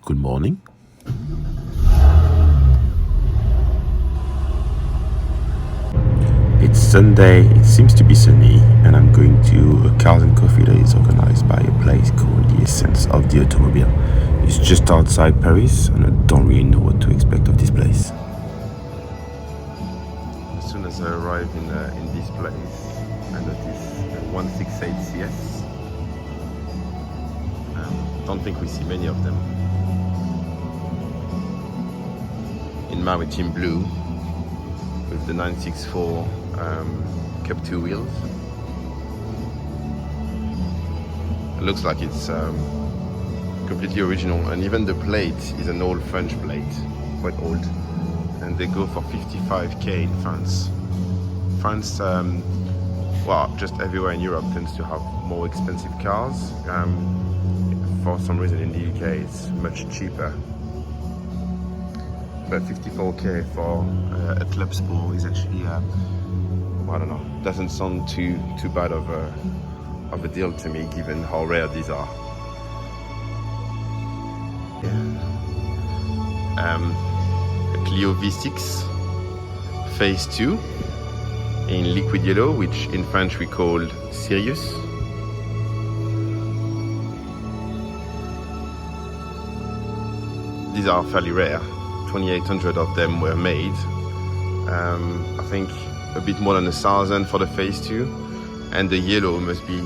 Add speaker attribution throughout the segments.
Speaker 1: Good morning. It's Sunday, it seems to be sunny, and I'm going to a cars and coffee that is organized by a place called The Essence of the Automobile. It's just outside Paris, and I don't really know what to expect of this place. As soon as I arrive in this place, I notice 168 CS. Don't think we see many of them. In maritime blue with the 964 Cup 2 wheels. It looks like it's completely original, and even the plate is an old French plate, quite old, and they go for 55k in France. France, well, just everywhere in Europe tends to have more expensive cars. For some reason in the UK it's much cheaper. But 54k for a Club Sport is actually, I don't know, doesn't sound too bad of a deal to me, given how rare these are. A Clio V6 Phase 2 in liquid yellow, which in French we called Sirius. These are fairly rare. 2,800 of them were made. I think a bit more than 1,000 for the Phase 2, and the yellow must be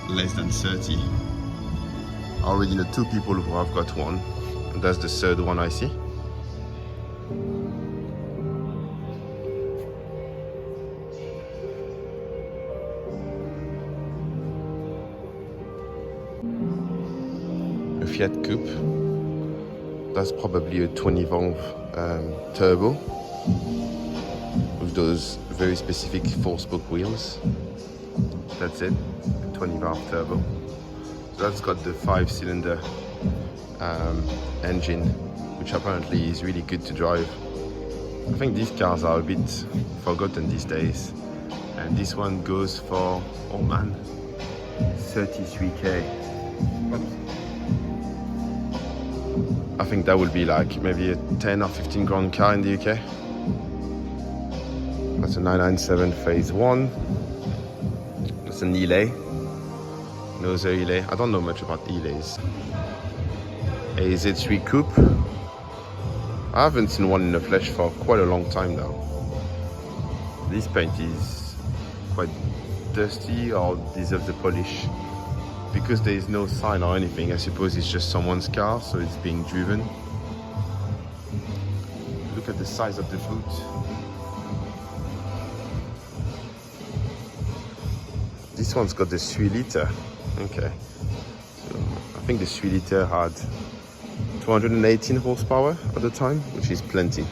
Speaker 1: less than 30. I already know 2 people who have got one, and that's the 3rd one I see. A Fiat Coupe. That's probably a 20 valve turbo with those very specific 4-spoke wheels. That's it, 20 valve turbo. So that's got the 5-cylinder engine, which apparently is really good to drive. I think these cars are a bit forgotten these days, and this one goes for, oh man, 33k. I think that would be like maybe a 10 or 15 grand car in the UK. That's a 997 Phase 1. That's an Elay. Noser Elay. I don't know much about Elays. A Z3 Coupe. I haven't seen one in the flesh for quite a long time now. This paint is quite dusty or deserves a polish. Because there is no sign or anything, I suppose it's just someone's car, so it's being driven. Look at the size of the boot. This one's got the 3-liter. Okay. So I think the 3-liter had 218 horsepower at the time, which is plenty.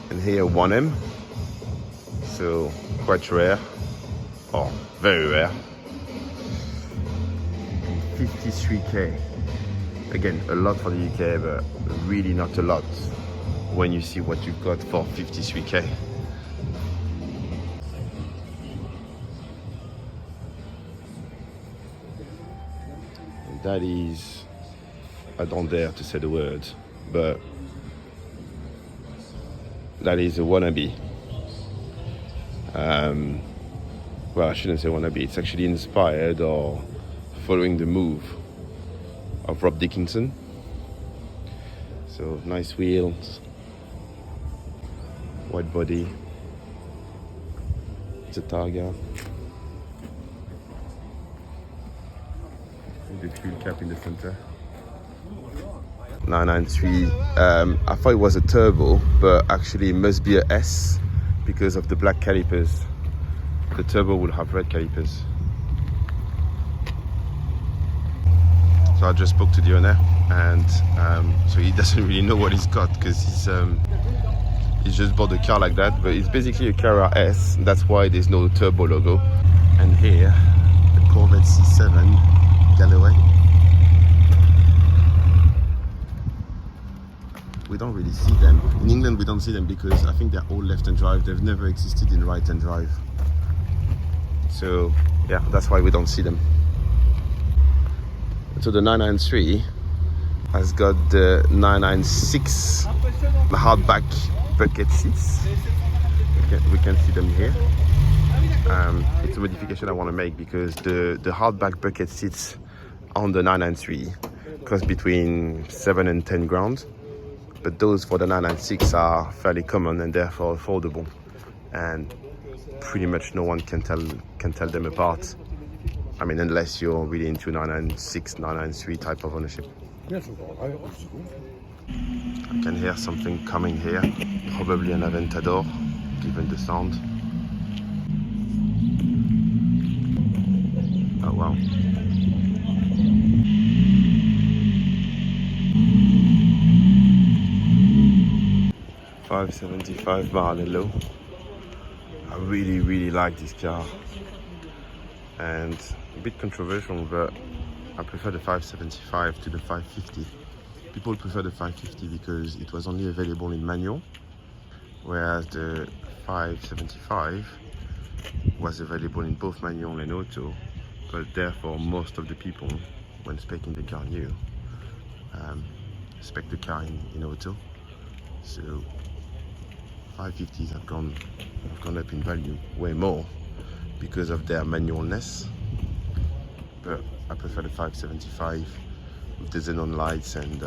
Speaker 1: And here 1M. So quite rare. Oh, very rare. 53k. Again, a lot for the UK, but really not a lot when you see what you've got for 53k. And that is, I don't dare to say the word, but that is a wannabe. Well, I shouldn't say wannabe, it's actually inspired or following the move of Rob Dickinson. So nice wheels, white body, it's a Targa. The fuel cap in the center. 993. I thought it was a turbo, but actually it must be a S because of the black calipers. The turbo will have red calipers. So I just spoke to the owner, and so he doesn't really know what he's got because he's just bought a car like that, but it's basically a Carrera S. That's why there's no turbo logo. And here, the Corvette C7 Galloway. We don't really see them. In England we don't see them because I think they're all left-hand drive. They've never existed in right-hand drive. So yeah, that's why we don't see them. So the 993 has got the 996 hardback bucket seats. We can see them here. It's a modification I want to make because the hardback bucket seats on the 993 cost between 7 and 10 grand, but those for the 996 are fairly common and therefore affordable, and pretty much no one can tell them apart. I mean, unless you're really into 996, 993 type of ownership. I can hear something coming here, probably an Aventador, given the sound. Oh wow. $575 Maranello. I really like this car, and a bit controversial, but I prefer the 575 to the 550. People prefer the 550 because it was only available in manual, whereas the 575 was available in both manual and auto, but therefore most of the people, when speccing the car new, spec the car in auto. So 550s have gone up in value way more because of their manualness, but I prefer the 575 with the xenon lights and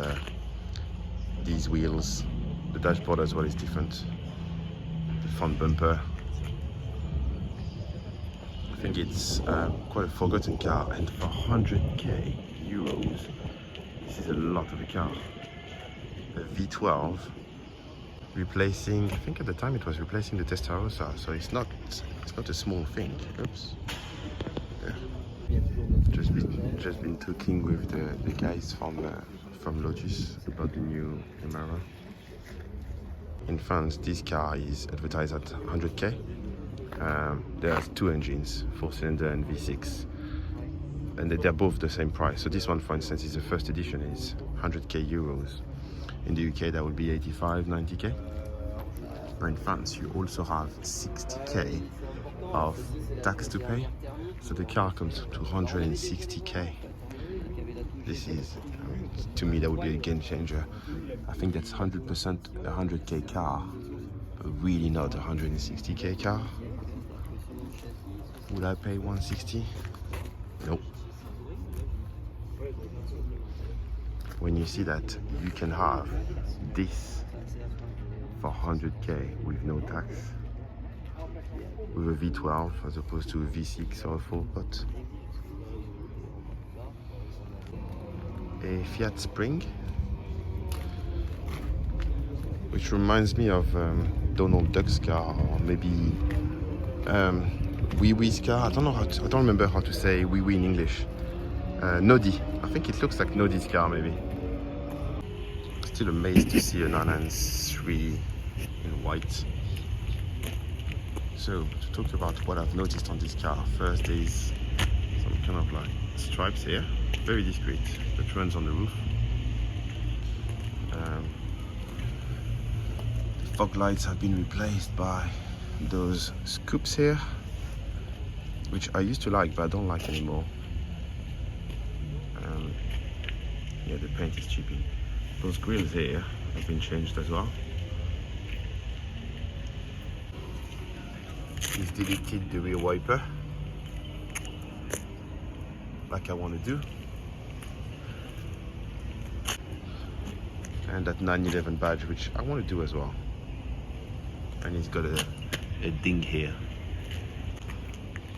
Speaker 1: these wheels. The dashboard as well is different. The front bumper. I think it's quite a forgotten car, and for 100k euros, this is a lot of a car. A V12 replacing, I think at the time it was replacing the Testarossa, so it's not a small thing. Oops. Yeah. Just been talking with the guys from Lotus about the new Emira. In France, this car is advertised at 100k. There's two engines, 4-cylinder and V6, and they're both the same price. So this one, for instance, is the first edition, is 100k euros. In the UK, that would be 85, 90k. But in France, you also have 60k of tax to pay. So the car comes to 160k. This is, I mean, to me, that would be a game changer. I think that's 100% a 100k car, but really not a 160k car. Would I pay 160? Nope. When you see that you can have this for 100k with no tax, with a V12 as opposed to a V6 or a 4-pot. A Fiat Spring, which reminds me of Donald Duck's car, or maybe Wee Wee's car. I don't remember how to say Wee Wee in English. Noddy. I think it looks like Noddy's car, maybe. Still amazed to see a 993 in white. So to talk about what I've noticed on this car, first there is some kind of like stripes here, very discreet, that runs on the roof. The fog lights have been replaced by those scoops here, which I used to like but I don't like anymore. Yeah, the paint is chipping. Those grills here have been changed as well. He's deleted the rear wiper, like I want to do. And that 911 badge, which I want to do as well. And he's got a ding here.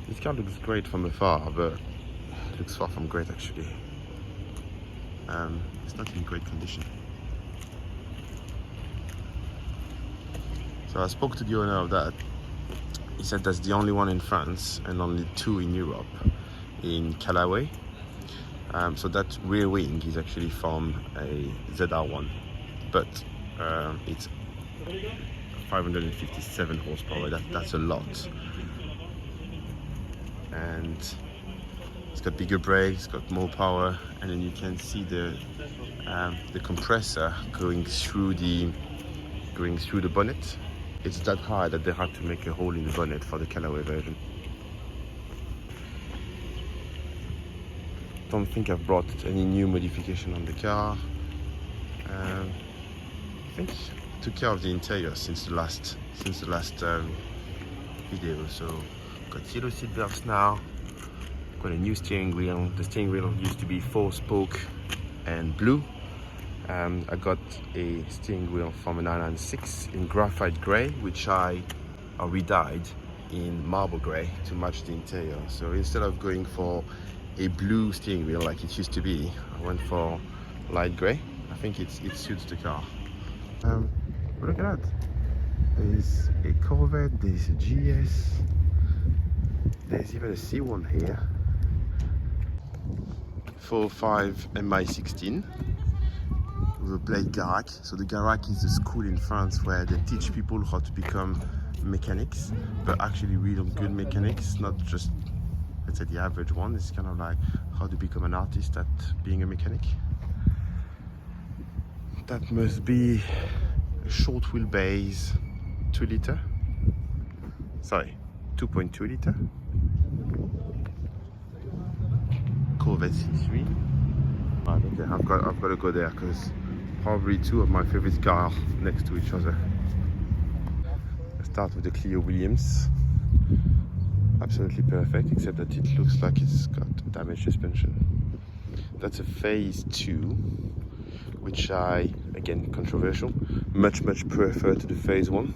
Speaker 1: This car looks great from afar, but it looks far from great actually. It's not in great condition. So I spoke to the owner of that. He said that's the only one in France and only two in Europe, in Callaway. So that rear wing is actually from a ZR1, but it's 557 horsepower. That's a lot. And it's got bigger brakes, got more power, and then you can see the compressor going through the bonnet. It's that high that they had to make a hole in the bonnet for the Callaway version. Don't think I've brought any new modification on the car. I think took care of the interior since the last video. So got yellow seat belts now. Got a new steering wheel. The steering wheel used to be 4-spoke and blue. I got a steering wheel from a 996 in graphite grey, which I re-dyed in marble grey to match the interior. So instead of going for a blue steering wheel like it used to be, I went for light grey. I think it suits the car. Look at that. There's a Corvette, there's a GS, there's even a C1 here. 4.5 MI16 with a blade Garac. So the Garac is a school in France where they teach people how to become mechanics, but actually real good mechanics, not just, let's say, the average one. It's kind of like how to become an artist at being a mechanic. That must be a short wheelbase 2-liter. Sorry, 2.2 liter. Corvette C3. Right, okay, I've got to go there because probably two of my favorite cars next to each other. Let's start with the Clio Williams. Absolutely perfect, except that it looks like it's got damaged suspension. That's a phase 2, which I, again, controversial, much prefer to the phase 1.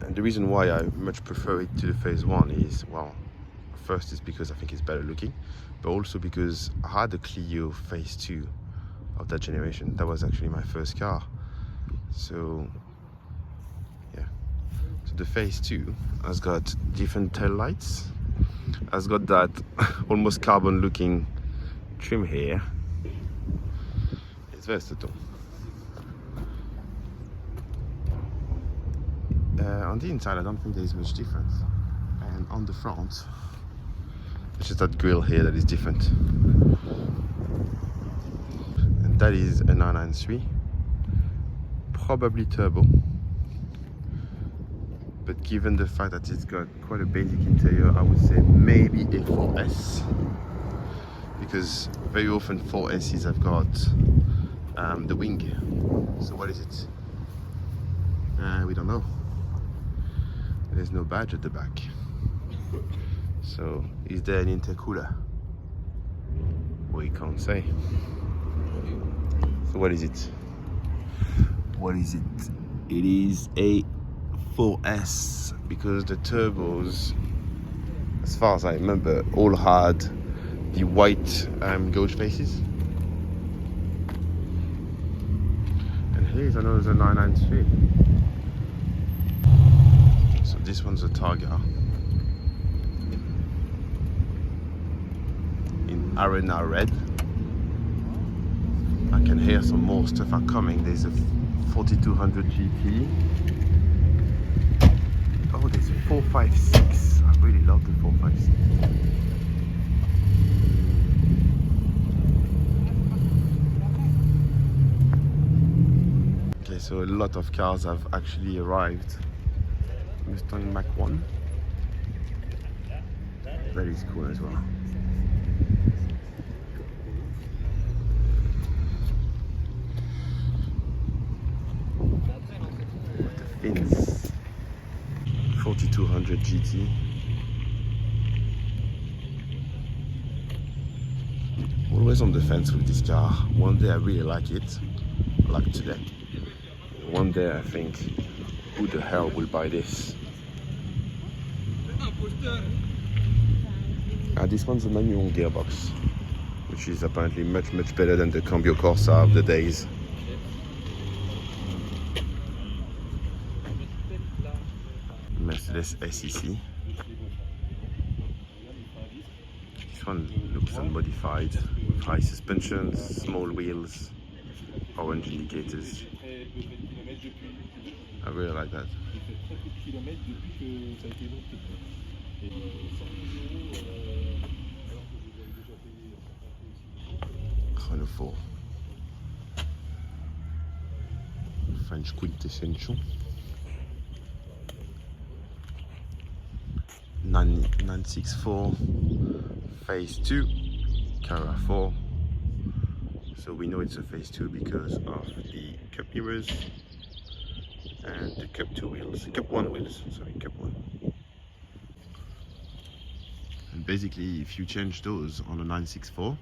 Speaker 1: And the reason why I much prefer it to the phase 1 is, well, first is because I think it's better looking, but also because I had a Clio phase 2 of that generation. That was actually my first car. So yeah, so the phase 2 has got different tail lights, has got that almost carbon looking trim here. It's versatile. On the inside I don't think there is much difference, and on the front it's just that grille here that is different. And that is a 993, probably turbo, but given the fact that it's got quite a basic interior, I would say maybe a 4S, because very often 4Ss have got the wing. So what is it? We don't know. There's no badge at the back. So is there an intercooler? We can't say. So what is it? What is it? It is a 4S, because the turbos, as far as I remember, all had the white gauge faces. And here's another 993. So this one's a Targa in Arena Red. I can hear some more stuff are coming. There's a 4200 GT. Oh, there's a 456. I really love the 456. Okay, so a lot of cars have actually arrived. Mustang Mach 1. That is cool as well. What a fins. 4200 GT. Always on the fence with this car. One day I really like it, like today. One day I think, who the hell will buy this? This one's a manual gearbox, which is apparently much better than the Cambio Corsa of the days. Mercedes SEC. This one looks unmodified, with high suspensions, small wheels, orange indicators. I really like that. Renault 4. French quintessential. 964 phase 2 Cara 4. So we know it's a phase 2 because of the cup mirrors and the cup 2 wheels, cup 1 wheels, sorry, cup 1. And basically, if you change those on a 964,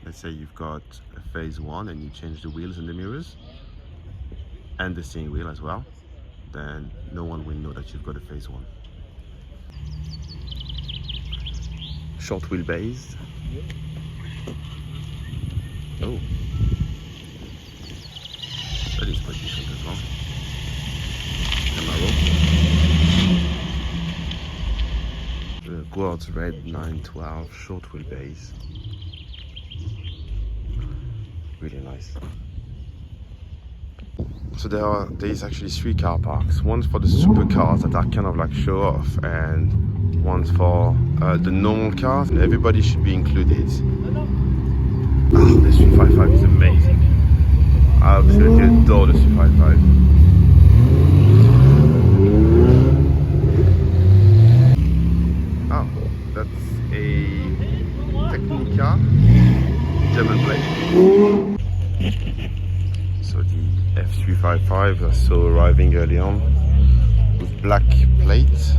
Speaker 1: let's say you've got a phase 1 and you change the wheels and the mirrors and the steering wheel as well, then no one will know that you've got a phase 1. Short wheelbase. Oh, that is quite different as well. Camaro. The quartz red 912 short wheelbase. Really nice. So there is actually 3 car parks. One's for the supercars that are kind of like show off, and one's for the normal cars, and everybody should be included. Oh, the 355 is amazing. I absolutely adore the 355. Oh, that's a Technica German plate. So the F355 I saw arriving early on with black plate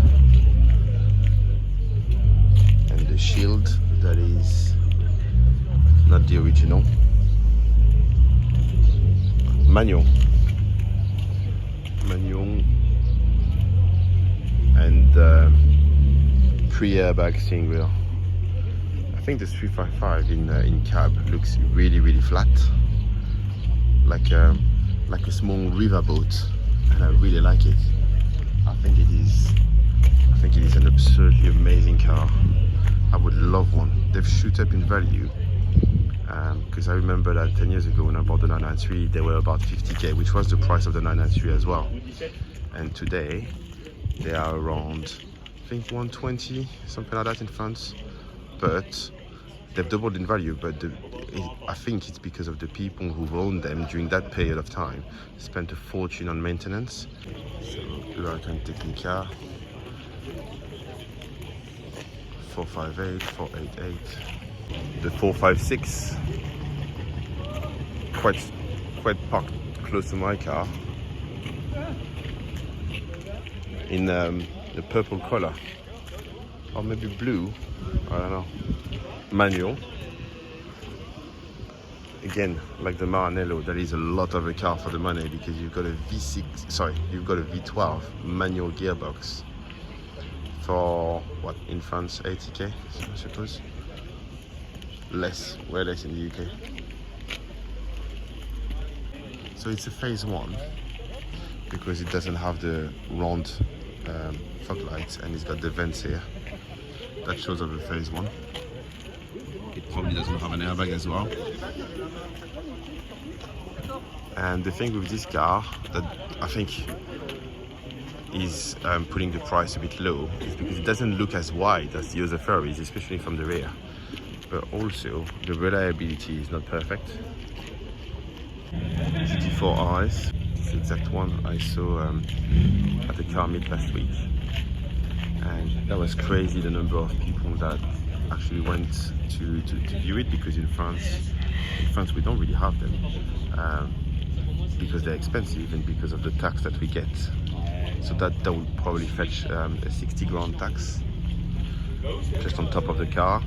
Speaker 1: and the shield that is not the original. Manual and pre-airbag steering wheel. I think the 355 in cab looks really flat, like a small river boat, and I really like it. I think it is an absolutely amazing car. I would love one. They've shot up in value, because I remember that 10 years ago when I bought the 993, they were about 50k, which was the price of the 993 as well. And today they are around, I think 120, something like that in France. But they've doubled in value, but I think it's because of the people who've owned them during that period of time spent a fortune on maintenance. So American Technica 458, 488, the 456, quite parked close to my car, in the purple color, or maybe blue, I don't know. Manual. Again, like the Maranello, that is a lot of a car for the money, because you've got a V12 manual gearbox for what, in France, 80k, I suppose. Way less in the UK. So it's a phase 1 because it doesn't have the round fog lights, and it's got the vents here. That shows up a phase 1. It probably doesn't have an airbag as well. And the thing with this car that I think is putting the price a bit low is because it doesn't look as wide as the other Ferraris, especially from the rear. But also the reliability is not perfect. GT4 RS, the exact one I saw at the car meet last week, and that was crazy, the number of people that actually went to view it, because in France we don't really have them, because they're expensive and because of the tax that we get. So that would probably fetch a 60 grand tax just on top of the car,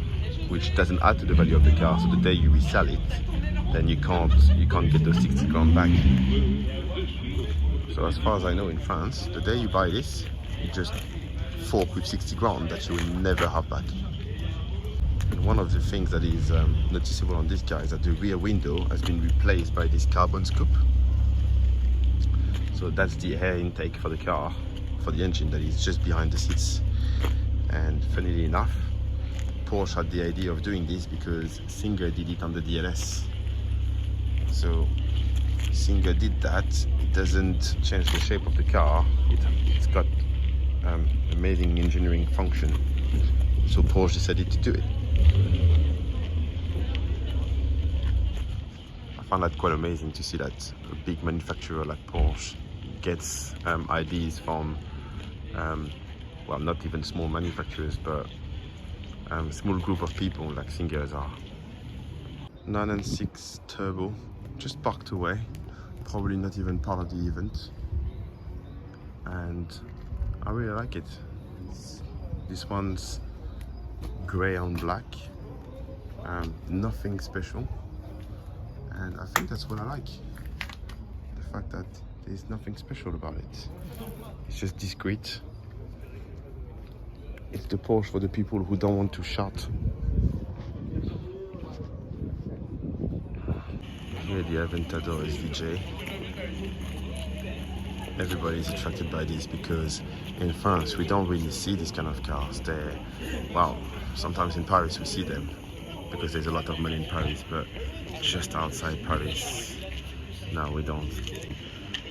Speaker 1: which doesn't add to the value of the car. So the day you resell it, then you can't get those 60 grand back. So as far as I know, in France, the day you buy this, you just fork with 60 grand that you will never have back. And one of the things that is noticeable on this car is that the rear window has been replaced by this carbon scoop. So that's the air intake for the car, for the engine, that is just behind the seats. And funnily enough, Porsche had the idea of doing this because Singer did it on the DLS. So Singer did that. It doesn't change the shape of the car. It's got amazing engineering function. So Porsche decided to do it. I found that quite amazing to see that a big manufacturer like Porsche gets ideas from, well, not even small manufacturers, but a small group of people like Singers are. 996 turbo, just parked away, probably not even part of the event, and I really like it. This one's grey on black, nothing special, and I think that's what I like, the fact that there's nothing special about it. It's just discreet. It's the Porsche for the people who don't want to shout. Here the Aventador SVJ. Everybody's attracted by this because in France we don't really see these kind of cars. They're, well, sometimes in Paris we see them because there's a lot of money in Paris, but just outside Paris, no, we don't.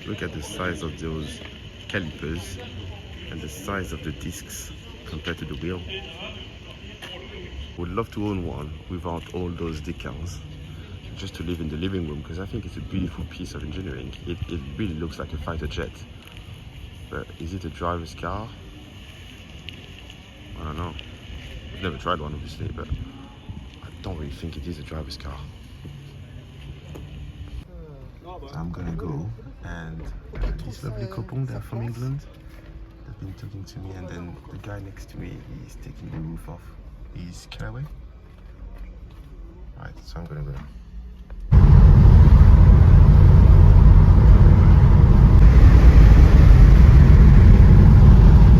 Speaker 1: Look at the size of those calipers and the size of the discs compared to the wheel. Would love to own one without all those decals, just to live in the living room, because I think it's a beautiful piece of engineering. It really looks like a fighter jet. But is it a driver's car? I don't know. I've never tried one, obviously, but I don't really think it is a driver's car. So I'm gonna go, and this lovely couple, they're from England. They've been talking to me, and then the guy next to me is taking the roof off his Callaway. Right, so I'm gonna go.